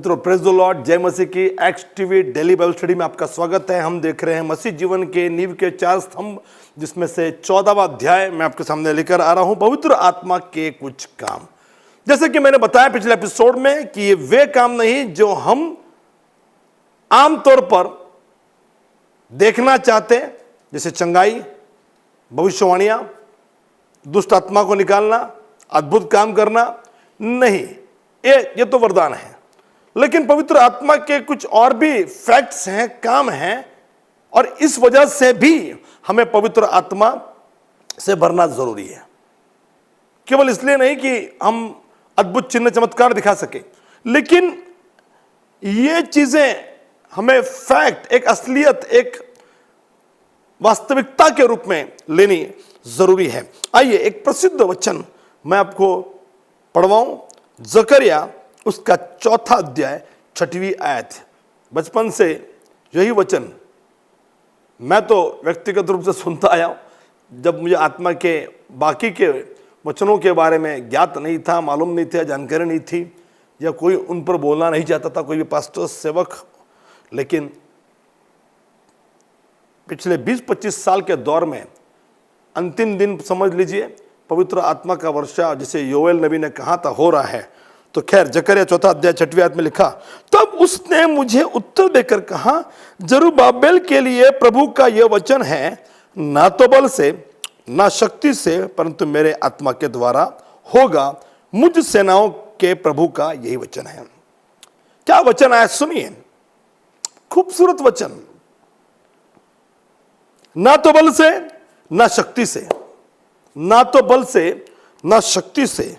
मित्रों, praise the Lord, जय मसीह की x TV daily Bible study में आपका स्वागत है। हम देख रहे हैं मसीह जीवन के नींव के 4 स्तंभ, जिसमें से 14वां अध्याय मैं आपके सामने लेकर आ रहा हूं, पवित्र आत्मा के कुछ काम। जैसे कि मैंने बताया पिछले एपिसोड में कि ये वे काम नहीं जो हम आमतौर पर देखना चाहते हैं, जैसे चंगाई, भविष्यवाणियां, दुष्ट आत्मा को निकालना, अद्भुत काम करना। नहीं, ये तो वरदान है, लेकिन पवित्र आत्मा के कुछ और भी फैक्ट्स हैं, काम हैं, और इस वजह से भी हमें पवित्र आत्मा से भरना जरूरी है। केवल इसलिए नहीं कि हम अद्भुत चिन्ह चमत्कार दिखा सके, लेकिन ये चीजें हमें फैक्ट, एक असलियत, एक वास्तविकता के रूप में लेनी जरूरी है। आइए एक प्रसिद्ध वचन मैं आपको पढ़वाऊं, जकरिया उसका 4 अध्याय 6वीं आयत। बचपन से यही वचन मैं तो व्यक्तिगत रूप से सुनता आया हूं। जब मुझे आत्मा के बाकी के वचनों के बारे में ज्ञात नहीं था, मालूम नहीं था, जानकारी नहीं थी, या कोई उन पर बोलना नहीं चाहता था, कोई भी पास्टर, सेवक। लेकिन पिछले 20-25 साल के दौर में अंतिम दिन समझ लीजिए, पवित्र आत्मा का वर्षा जिसे योएल नबी ने कहा था हो रहा है। तो खैर, जकरिया 4 अध्याय 6वीं आयत में लिखा, तब उसने मुझे उत्तर देकर कहा, जरुब्बाबेल के लिए प्रभु का यह वचन है, ना तो बल से ना शक्ति से, परंतु मेरे आत्मा के द्वारा होगा। मुझ सेनाओं के प्रभु का यही वचन है। क्या वचन आया सुनिए, खूबसूरत वचन। ना तो बल से ना शक्ति से, ना तो बल से ना शक्ति से,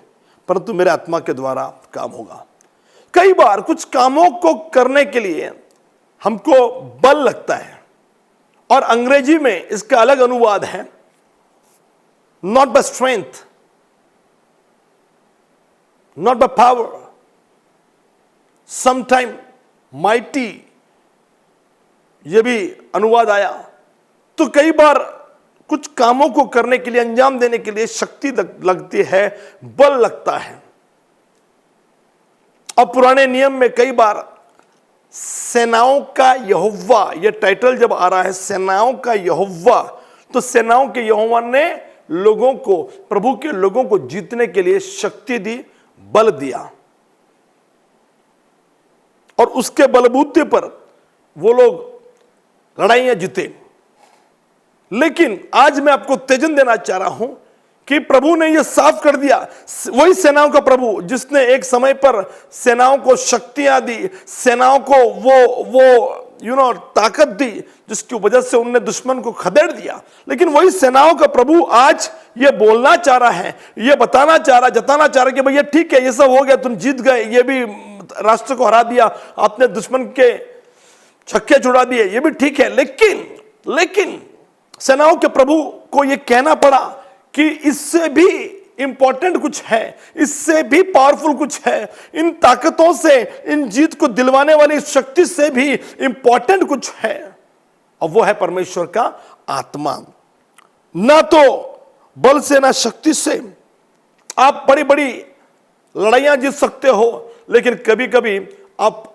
परंतु मेरे आत्मा के द्वारा काम होगा। कई बार कुछ कामों को करने के लिए हमको बल लगता है, और अंग्रेजी में इसका अलग अनुवाद है, not by strength, not by power, sometime mighty, यह भी अनुवाद आया। तो कई बार कुछ कामों को करने के लिए, अंजाम देने के लिए शक्ति लगती है, बल लगता है। अब पुराने नियम में कई बार सेनाओं का यहोवा, यह टाइटल जब आ रहा है, सेनाओं का यहोवा, तो सेनाओं के यहोवा ने लोगों को, प्रभु के लोगों को जीतने के लिए शक्ति दी, बल दिया, और उसके बलबूते पर वो लोग लड़ाइयां जीते। लेकिन आज मैं आपको उत्तेजन देना चाह रहा हूं कि प्रभु ने यह साफ कर दिया, वही सेनाओं का प्रभु जिसने एक समय पर सेनाओं को शक्तियां दी, सेनाओं को वो ताकत दी, जिसकी वजह से उन्होंने दुश्मन को खदेड़ दिया। लेकिन वही सेनाओं का प्रभु आज ये बोलना चाह रहा है, ये बताना चाह रहा, जताना चाह रहा कि भैया ठीक है, ये सब हो गया, तुम जीत गए, ये भी राष्ट्र को हरा दिया, आपने दुश्मन के छक्के छुड़ा दिए, ये भी ठीक है। लेकिन सेनाओं के प्रभु को यह कहना पड़ा कि इससे भी इंपॉर्टेंट कुछ है, इससे भी पावरफुल कुछ है, इन ताकतों से, इन जीत को दिलवाने वाली शक्ति से भी इंपॉर्टेंट कुछ है, और वो है परमेश्वर का आत्मा। ना तो बल से ना शक्ति से आप बड़ी बड़ी लड़ाइयां जीत सकते हो, लेकिन कभी कभी आप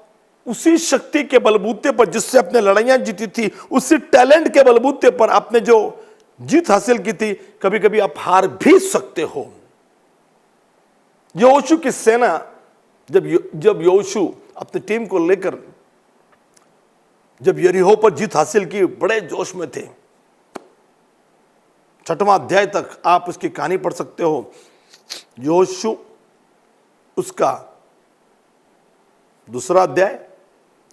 उसी शक्ति के बलबूते पर जिससे आपने लड़ाइयां जीती थी, उसी टैलेंट के बलबूते पर आपने जो जीत हासिल की थी, कभी कभी आप हार भी सकते हो। यहोशू की सेना, जब यहोशू अपनी टीम को लेकर जब यरीहो पर जीत हासिल की, बड़े जोश में थे। 6वां अध्याय तक आप उसकी कहानी पढ़ सकते हो। यहोशू उसका 2 अध्याय,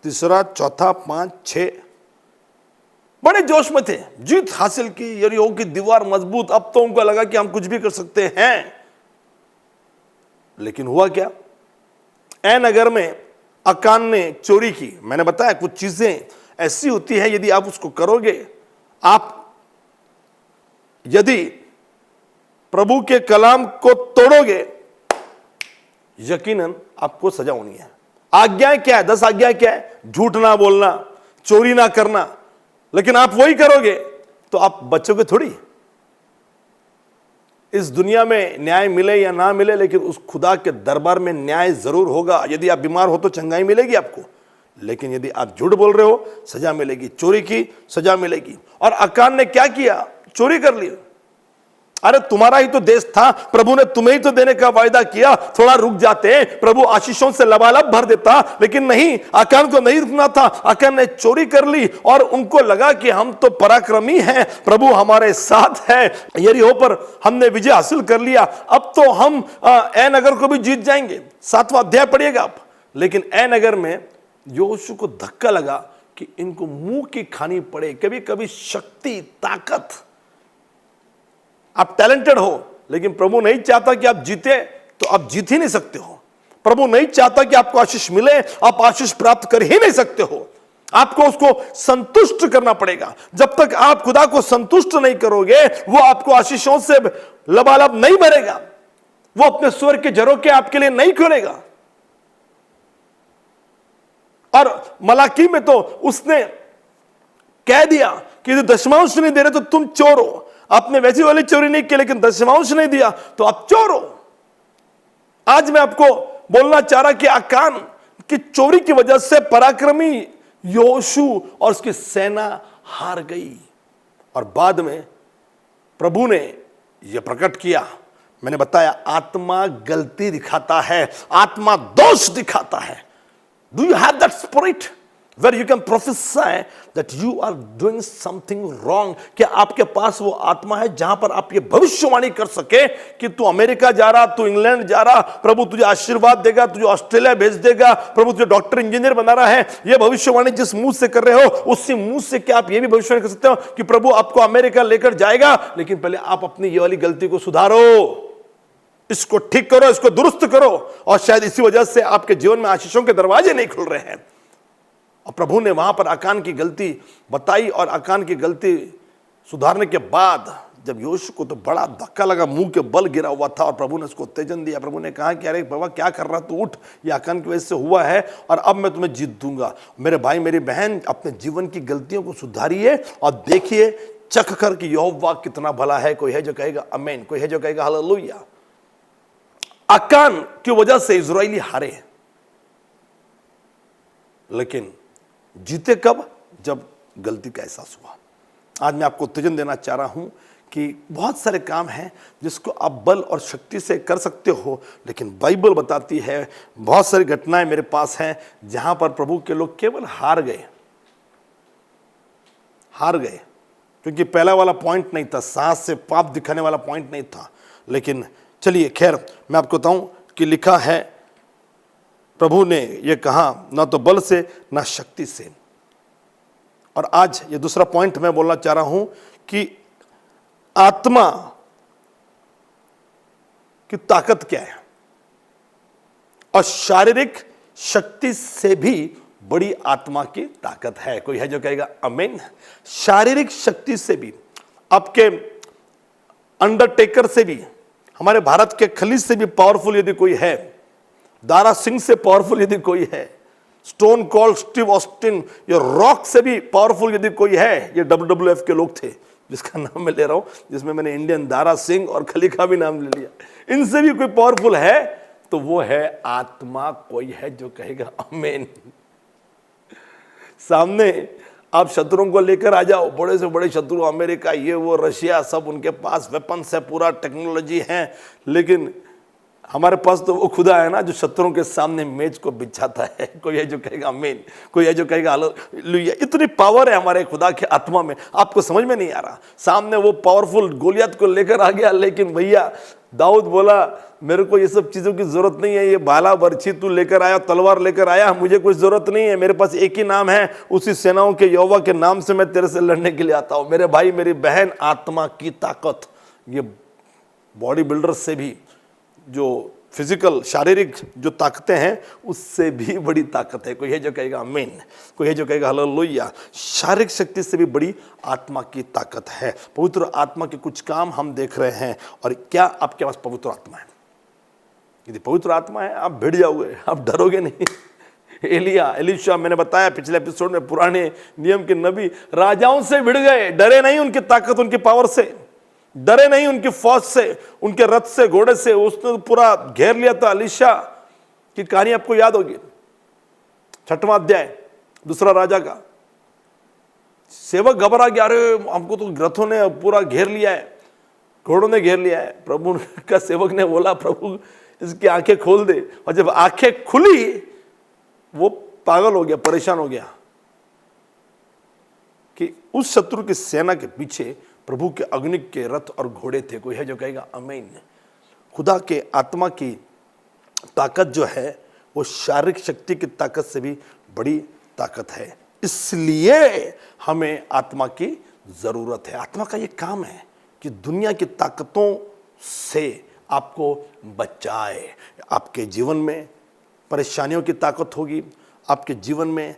3, 4, 5, 6 बड़े जोश में थे, जीत हासिल की, यरीहो की दीवार मजबूत। अब तो उनको लगा कि हम कुछ भी कर सकते हैं। लेकिन हुआ क्या? ए नगर में अकान ने चोरी की। मैंने बताया कुछ चीजें ऐसी होती है, यदि आप उसको करोगे, आप यदि प्रभु के कलाम को तोड़ोगे, यकीनन आपको सजा होनी है। आज्ञाएं क्या है? 10 आज्ञाएं क्या है? झूठ ना बोलना, चोरी ना करना। लेकिन आप वही करोगे तो आप बचोगे थोड़ी। इस दुनिया में न्याय मिले या ना मिले, लेकिन उस खुदा के दरबार में न्याय जरूर होगा। यदि आप बीमार हो तो चंगाई मिलेगी आपको, लेकिन यदि आप झूठ बोल रहे हो सजा मिलेगी, चोरी की सजा मिलेगी। और अकान ने क्या किया? चोरी कर ली। अरे तुम्हारा ही तो देश था, प्रभु ने तुम्हें ही तो देने का वायदा किया, थोड़ा रुक जाते, प्रभु आशीषों से लबालब भर देता, लेकिन नहीं, अकान को नहीं रुकना था। अकान ने चोरी कर ली और उनको लगा कि हम तो पराक्रमी हैं, प्रभु हमारे साथ है, यरीहो पर हमने विजय हासिल कर लिया, अब तो हम ए नगर को भी जीत जाएंगे। 7वां अध्याय पढ़िएगा आप। लेकिन ए नगर में यहोशू को धक्का लगा कि इनको मुंह की खानी पड़े। कभी कभी शक्ति, ताकत, आप टैलेंटेड हो, लेकिन प्रभु नहीं चाहता कि आप जीते तो आप जीत ही नहीं सकते हो। प्रभु नहीं चाहता कि आपको आशीष मिले, आप आशीष प्राप्त कर ही नहीं सकते हो। आपको उसको संतुष्ट करना पड़ेगा। जब तक आप खुदा को संतुष्ट नहीं करोगे, वो आपको आशीषों से लबालब नहीं भरेगा, वो अपने स्वर्ग के झरोखे आपके लिए नहीं खोलेगा। और मलाकी में तो उसने कह दिया कि यदि दशमांश नहीं दे रहे तो तुम चोर हो। आपने वैसी वाली चोरी नहीं की, लेकिन दशमांश नहीं दिया तो आप चोर हो। आज मैं आपको बोलना चाह रहा कि अकान की चोरी की वजह से पराक्रमी यहोशू और उसकी सेना हार गई। और बाद में प्रभु ने यह प्रकट किया, मैंने बताया, आत्मा गलती दिखाता है, आत्मा दोष दिखाता है। Do you have that spirit where you can prophesy that you are doing something wrong? क्या आपके पास वो आत्मा है जहां पर आप ये भविष्यवाणी कर सके कि तू अमेरिका जा रहा, तू इंग्लैंड जा रहा, प्रभु तुझे आशीर्वाद देगा, तुझे ऑस्ट्रेलिया भेज देगा, प्रभु तुझे डॉक्टर इंजीनियर बना रहा है। ये भविष्यवाणी जिस मुंह से कर रहे हो, उसी मुंह से क्या आप ये भी भविष्यवाणी कर सकते हो कि प्रभु आपको अमेरिका लेकर जाएगा, लेकिन पहले आप अपनी ये वाली गलती को सुधारो, इसको ठीक करो, इसको दुरुस्त करो। और शायद इसी वजह से आपके जीवन में आशीषों के दरवाजे नहीं खुल रहे हैं। और प्रभु ने वहां पर अकान की गलती बताई, और अकान की गलती सुधारने के बाद जब यहोशू को तो बड़ा धक्का लगा, मुंह के बल गिरा हुआ था, और प्रभु ने उसको उत्तेजन दिया। प्रभु ने कहा कि अरे बाबा क्या कर रहा, तू उठ, ये अकान की वजह से हुआ है और अब मैं तुम्हें जीत दूंगा। मेरे भाई मेरी बहन, अपने जीवन की गलतियों को सुधारिए और देखिए चख कर कि यहोवा कितना भला है। कोई है जो कहेगा आमीन, कोई है जो कहेगा हालेलुया। अकान की वजह से इजराइली हारे, लेकिन जीते कब? जब गलती का एहसास हुआ। आज मैं आपको उत्तेजन देना चाह रहा हूं कि बहुत सारे काम हैं जिसको आप बल और शक्ति से कर सकते हो, लेकिन बाइबल बताती है, बहुत सारी घटनाएं मेरे पास हैं जहां पर प्रभु के लोग केवल हार गए, क्योंकि पहला वाला पॉइंट नहीं था, साहस से पाप दिखाने वाला पॉइंट नहीं था। लेकिन चलिए खैर, मैं आपको बताऊं कि लिखा है, प्रभु ने यह कहा, ना तो बल से ना शक्ति से। और आज ये दूसरा पॉइंट मैं बोलना चाह रहा हूं कि आत्मा की ताकत क्या है, और शारीरिक शक्ति से भी बड़ी आत्मा की ताकत है। कोई है जो कहेगा आमीन। शारीरिक शक्ति से भी, आपके अंडरटेकर से भी, हमारे भारत के खलीज से भी पावरफुल यदि कोई है, दारा सिंह से पावरफुल यदि कोई है, स्टोन कोल्ड स्टीव ऑस्टिन, ये रॉक से भी पावरफुल यदि कोई है, ये WWF के लोग थे जिसका नाम मैं ले रहा हूं, जिसमें मैंने इंडियन दारा सिंह और खली का भी नाम ले लिया, इनसे भी कोई पावरफुल है तो वो है आत्मा। कोई है जो कहेगा आमीन। सामने आप शत्रुओं को लेकर आ जाओ, बड़े से बड़े शत्रु, अमेरिका, ये वो, रशिया, सब उनके पास वेपन्स है, पूरा टेक्नोलॉजी है, लेकिन हमारे पास तो वो खुदा है ना जो शत्रुओं के सामने मेज को बिछाता है। कोई है जो कहेगा आमीन, कोई है जो कहेगा हालेलुया। इतनी पावर है हमारे खुदा की आत्मा में, आपको समझ में नहीं आ रहा। सामने वो पावरफुल गोलियत को लेकर आ गया, लेकिन भैया दाऊद बोला मेरे को ये सब चीजों की जरूरत नहीं है, ये भाला बर्छी तू लेकर आया, तलवार लेकर आया, मुझे कुछ जरूरत नहीं है, मेरे पास एक ही नाम है, उसी सेनाओं के यहोवा के नाम से मैं तेरे से लड़ने के लिए आता हूं। मेरे भाई मेरी बहन, आत्मा की ताकत, ये बॉडी बिल्डर से भी, जो फिजिकल शारीरिक जो ताकतें हैं उससे भी बड़ी ताकत है। कोई है जो कहेगा आमीन, कोई है जो कहेगा हालेलुया। शारीरिक शक्ति से भी बड़ी आत्मा की ताकत है। पवित्र आत्मा के कुछ काम हम देख रहे हैं। और क्या आपके पास पवित्र आत्मा है? यदि पवित्र आत्मा है आप भिड़ जाओगे, आप डरोगे नहीं। एलिशा, मैंने बताया पिछले एपिसोड में, पुराने नियम के नबी राजाओं से भिड़ गए, डरे नहीं उनकी ताकत, उनकी पावर से। डरे नहीं उनकी फौज से, उनके रथ से, घोड़े से। उसने तो पूरा घेर लिया था। एलीशा की कहानी आपको याद होगी, 6वां अध्याय 2 राजा का। सेवक घबरा गया, अरे हमको तो रथों ने पूरा घेर लिया है, घोड़ों ने घेर लिया है। प्रभु का सेवक ने बोला, प्रभु इसकी आंखें खोल दे। और जब आंखें खुली, वो पागल हो गया, परेशान हो गया कि उस शत्रु की सेना के पीछे प्रभु के अग्नि के रथ और घोड़े थे। कोई है जो कहेगा आमीन। खुदा के आत्मा की ताकत जो है वो शारीरिक शक्ति की ताकत से भी बड़ी ताकत है। इसलिए हमें आत्मा की जरूरत है। आत्मा का ये काम है कि दुनिया की ताकतों से आपको बचाए। आपके जीवन में परेशानियों की ताकत होगी, आपके जीवन में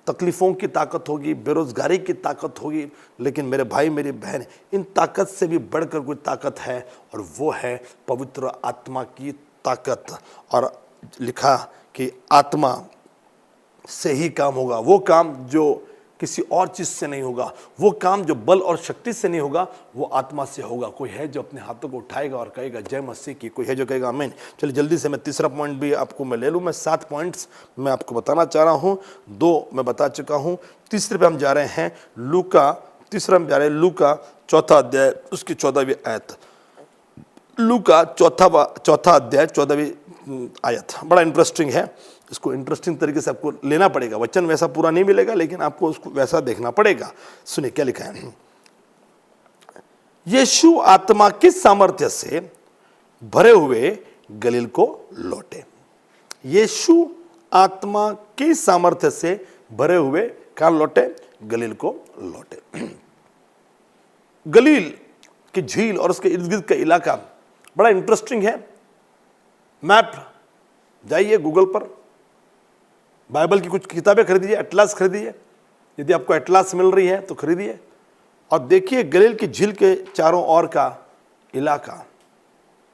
तकलीफों की ताकत होगी, बेरोजगारी की ताकत होगी, लेकिन मेरे भाई मेरी बहन, इन ताकत से भी बढ़कर कोई ताकत है और वो है पवित्र आत्मा की ताकत। और लिखा कि आत्मा से ही काम होगा। वो काम जो किसी और चीज से नहीं होगा, वो काम जो बल और शक्ति से नहीं होगा, वो आत्मा से होगा। कोई है जो अपने हाथों को उठाएगा और कहेगा जय मसीह की? कोई है जो कहेगा आमीन? चलिए जल्दी से मैं तीसरा पॉइंट भी आपको मैं ले लूँ। मैं 7 पॉइंट्स मैं आपको बताना चाह रहा हूँ, 2 मैं बता चुका हूँ। तीसरे पे हम जा रहे हैं लूका, तीसरा में जा रहे हैं लूका 4 अध्याय उसकी 14वीं आयत। लूका 4 अध्याय 14वीं आयत बड़ा इंटरेस्टिंग है। इसको इंटरेस्टिंग तरीके से आपको लेना पड़ेगा। वचन वैसा पूरा नहीं मिलेगा, लेकिन आपको उसको वैसा देखना पड़ेगा। सुनिए क्या लिखा है। यीशु आत्मा की सामर्थ्य से भरे हुए गलील को लौटे। यीशु आत्मा की सामर्थ्य से भरे हुए कहां लौटे? गलील को लौटे। गलील की झील और उसके इर्द गिर्द का इलाका बड़ा इंटरेस्टिंग है। मैप जाइए गूगल पर, बाइबल की कुछ किताबें खरीदिए, एटलास खरीदिए। यदि आपको एटलास मिल रही है तो खरीदिए और देखिए गलील की झील के चारों ओर का इलाका,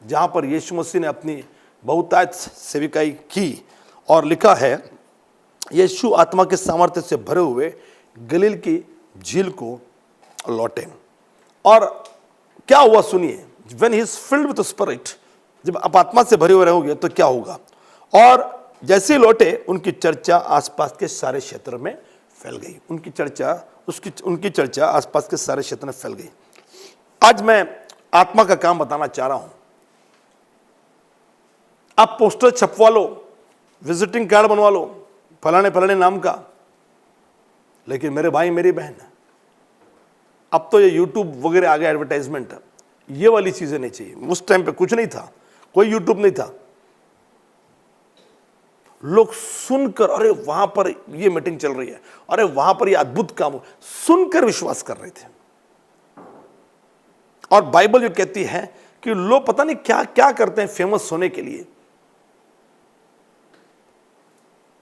जहां पर यीशु मसीह ने अपनी बहुतायत सेविकाई की। और लिखा है यीशु आत्मा के सामर्थ्य से भरे हुए गलील की झील को लौटे। और क्या हुआ सुनिए, when he is filled with spirit, जब आप आत्मा से भरे हुए रहोगे तो क्या होगा। और जैसे लौटे उनकी चर्चा आसपास के सारे क्षेत्र में फैल गई। उनकी चर्चा आसपास के सारे क्षेत्र में फैल गई। आज मैं आत्मा का काम बताना चाह रहा हूं। आप पोस्टर छपवा लो, विजिटिंग कार्ड बनवा लो फलाने फलाने नाम का, लेकिन मेरे भाई मेरी बहन, अब तो ये यूट्यूब वगैरह आ गया, एडवर्टाइजमेंट, ये वाली चीजें नहीं चाहिए। उस टाइम पे कुछ नहीं था, कोई यूट्यूब नहीं था। लोग सुनकर, अरे वहां पर ये मीटिंग चल रही है, अरे वहां पर ये अद्भुत काम हो, सुनकर विश्वास कर रहे थे। और बाइबल जो कहती है कि लोग पता नहीं क्या क्या करते हैं फेमस होने के लिए।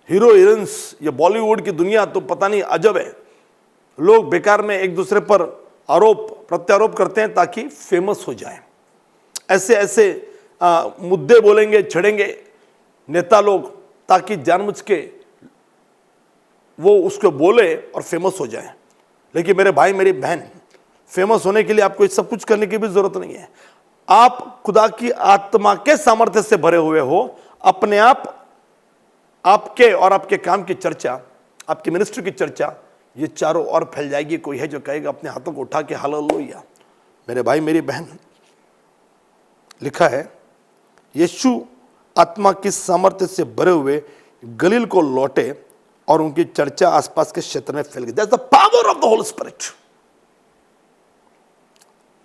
हीरो हीरोइंस, ये बॉलीवुड की दुनिया तो पता नहीं अजब है। लोग बेकार में एक दूसरे पर आरोप प्रत्यारोप करते हैं ताकि फेमस हो जाए। ऐसे ऐसे मुद्दे बोलेंगे, छेड़ेंगे नेता लोग, ताकि जानबूझ के वो उसको बोले और फेमस हो जाए। लेकिन मेरे भाई मेरी बहन, फेमस होने के लिए आपको सब कुछ करने की भी जरूरत नहीं है। आप खुदा की आत्मा के सामर्थ्य से भरे हुए हो, अपने आप आपके और आपके काम की चर्चा, आपकी मिनिस्ट्री की चर्चा ये चारों ओर फैल जाएगी। कोई है जो कहेगा अपने हाथों को उठा के हालेलुया। मेरे भाई मेरी बहन, लिखा है यीशु आत्मा की सामर्थ्य से भरे हुए गलील को लौटे और उनकी चर्चा आसपास के क्षेत्र में फैल गई। That's the power of the Holi spirit.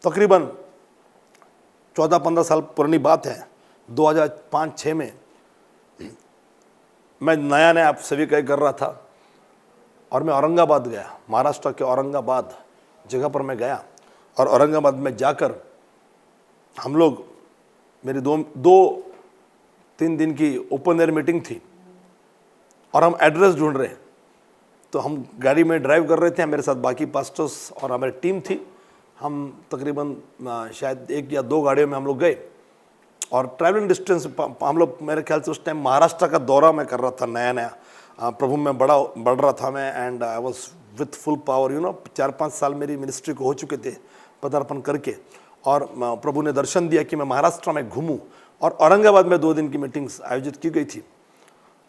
तकरीबन 14-15 साल पुरानी बात है, 2005-6 में मैं नया नया आप सभी का कर रहा था और मैं औरंगाबाद गया। महाराष्ट्र के औरंगाबाद जगह पर मैं गया और औरंगाबाद में जाकर हम लोग, मेरी 2-3 दिन की ओपन एयर मीटिंग थी और हम एड्रेस ढूंढ रहे हैं। तो हम गाड़ी में ड्राइव कर रहे थे, मेरे साथ बाकी पास्टर्स और हमारी टीम थी। हम तकरीबन शायद 1 या 2 गाड़ियों में हम लोग गए और ट्रैवलिंग डिस्टेंस हम लोग, मेरे ख्याल से उस टाइम महाराष्ट्र का दौरा मैं कर रहा था, नया नया प्रभु में बढ़ रहा था मैं। And I was with full power, 4-5 साल मेरी मिनिस्ट्री को हो चुके थे पदार्पण करके। और प्रभु ने दर्शन दिया कि मैं महाराष्ट्र में घूमूं और औरंगाबाद में 2 दिन की मीटिंग्स आयोजित की गई थी।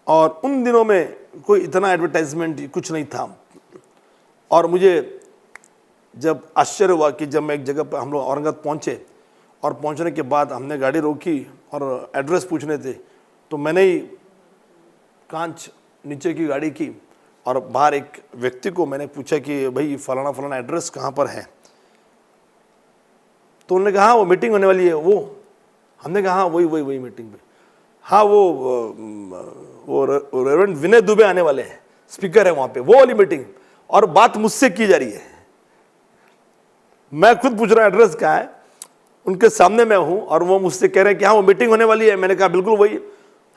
और उन दिनों में कोई इतना एडवर्टाइजमेंट कुछ नहीं था। और मुझे जब आश्चर्य हुआ कि जब मैं एक जगह पर हम लोग औरंगाबाद पहुँचे और पहुँचने के बाद हमने गाड़ी रोकी और एड्रेस पूछने थे, तो मैंने ही कांच नीचे की गाड़ी की और बाहर एक व्यक्ति को मैंने पूछा कि भाई फलाना फलाना एड्रेस कहाँ पर है। तो उन्होंने कहा हाँ वो मीटिंग होने वाली है वो। हमने कहा हाँ वही मीटिंग पे, हाँ वो रेवरेंड विनय दुबे आने वाले हैं, स्पीकर है वहाँ पे, वो वाली मीटिंग। और बात मुझसे की जा रही है। मैं खुद पूछ रहा हूँ एड्रेस कहाँ है, उनके सामने मैं हूँ और वो मुझसे कह रहे हैं कि हाँ वो मीटिंग होने वाली है। मैंने कहा बिल्कुल वही,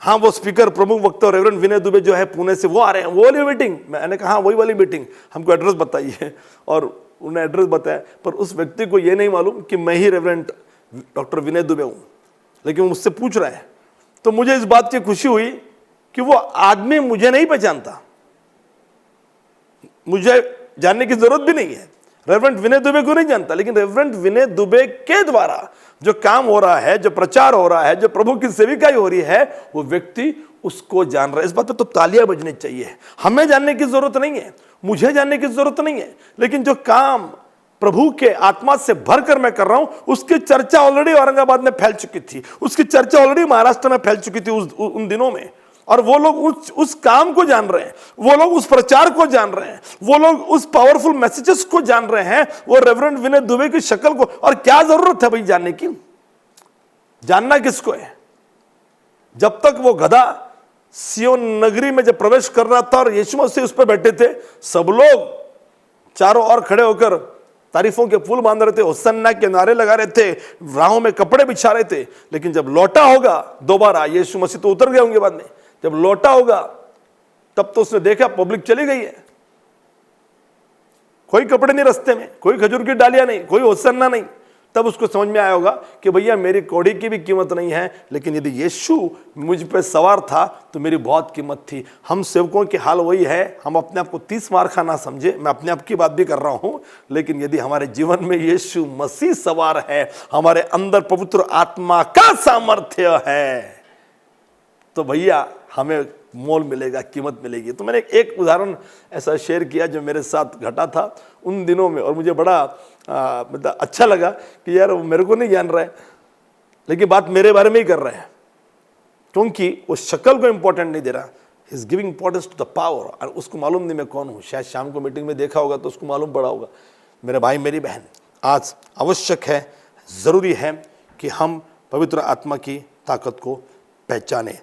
हाँ वो स्पीकर प्रमुख वक्ता रेवरेंड विनय दुबे जो है पुणे से वो आ रहे हैं, वो वाली मीटिंग। मैंने कहा हाँ वही वाली मीटिंग, हमको एड्रेस बताइए। और उन्होंने एड्रेस बताया, पर उस व्यक्ति को ये नहीं मालूम कि मैं ही रेवरेंड डॉक्टर विनय दुबे हूँ, लेकिन वो मुझसे पूछ रहा है। तो मुझे इस बात की खुशी हुई कि वो आदमी मुझे नहीं पहचानता, मुझे जानने की जरूरत भी नहीं है, रेवरेंड विनय दुबे को नहीं जानता, लेकिन रेवरेंड विनय दुबे के द्वारा जो काम हो रहा है, जो प्रचार हो रहा है, जो प्रभु की सेविकाई हो रही है, वो व्यक्ति उसको जान रहा है। इस बात पे तो तालियां बजनी चाहिए। हमें जानने की जरूरत नहीं है, मुझे जानने की जरूरत नहीं है, लेकिन जो काम प्रभु के आत्मा से भरकर मैं कर रहा हूं, उसकी चर्चा ऑलरेडी औरंगाबाद में फैल चुकी थी, उसकी चर्चा ऑलरेडी महाराष्ट्र में फैल चुकी थी उन दिनों में। और वो लोग उस काम को जान रहे हैं, वो लोग उस प्रचार को जान रहे हैं, वो लोग उस पावरफुल मैसेजेस को जान रहे हैं, वो रेवरेंड विनय दुबे की शक्ल को। और क्या जरूरत है भाई जानने की? जानना किसको है? जब तक वो गधा सियोन नगरी में जब प्रवेश कर रहा था और यीशु मसीह उस पर बैठे थे, सब लोग चारों ओर खड़े होकर तारीफों के फूल बांध रहे थे, होसन्ना के नारे लगा रहे थे, राहों में कपड़े बिछा रहे थे। लेकिन जब लौटा होगा दोबारा, यीशु मसीह तो उतर गए होंगे बाद में, जब लौटा होगा तब तो उसने देखा पब्लिक चली गई है, कोई कपड़े नहीं रास्ते में, कोई खजूर की डालियां नहीं, कोई होसन्ना नहीं। तब उसको समझ में आया होगा कि भैया मेरी कौड़ी की भी कीमत नहीं है, लेकिन यदि यीशु मुझ पे सवार था तो मेरी बहुत कीमत थी। हम सेवकों की हाल वही है, हम अपने आप को 30 मार खा ना समझे, मैं अपने आप की बात भी कर रहा हूं, लेकिन यदि हमारे जीवन में यीशु मसीह सवार है, हमारे अंदर पवित्र आत्मा का सामर्थ्य है, तो भैया हमें मोल मिलेगा, कीमत मिलेगी। तो मैंने एक उदाहरण ऐसा शेयर किया जो मेरे साथ घटा था उन दिनों में, और मुझे बड़ा मतलब अच्छा लगा कि यार वो मेरे को नहीं जान रहा है, लेकिन बात मेरे बारे में ही कर रहा है, क्योंकि वो शक्ल को इंपॉर्टेंट नहीं दे रहा, he is giving importance to the power. और उसको मालूम नहीं मैं कौन हूँ, शायद शाम को मीटिंग में देखा होगा तो उसको मालूम पड़ा होगा। मेरे भाई मेरी बहन, आज आवश्यक है, जरूरी है कि हम पवित्र आत्मा की ताकत को पहचाने।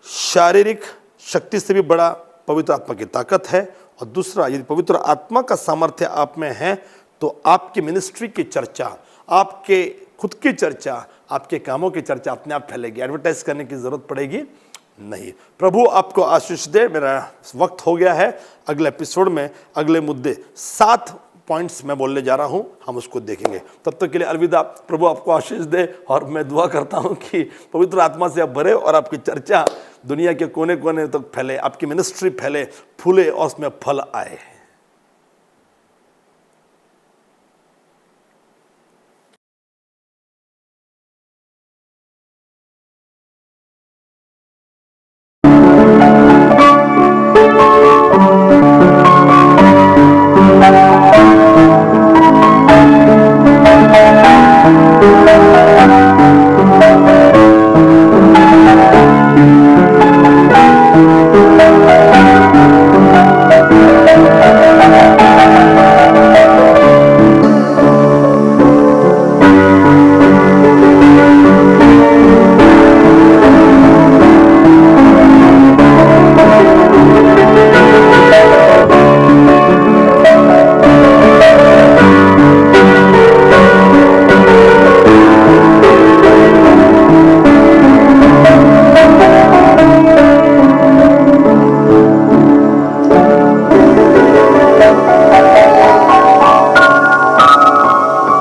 शारीरिक शक्ति से भी बड़ा पवित्र आत्मा की ताकत है। और दूसरा, यदि पवित्र आत्मा का सामर्थ्य आप में है तो आपकी मिनिस्ट्री की चर्चा, आपके खुद की चर्चा, आपके कामों की चर्चा अपने आप फैलेगी, एडवर्टाइज करने की जरूरत पड़ेगी नहीं। प्रभु आपको आशीष दे। मेरा वक्त हो गया है। अगले एपिसोड में अगले मुद्दे 7 पॉइंट्स मैं बोलने जा रहा हूं, हम उसको देखेंगे। तब तक के लिए अलविदा। प्रभु आपको आशीष दे और मैं दुआ करता हूं कि पवित्र आत्मा से आप भरे और आपकी चर्चा दुनिया के कोने कोने तक फैले, आपकी मिनिस्ट्री फैले, फूले और उसमें फल आए।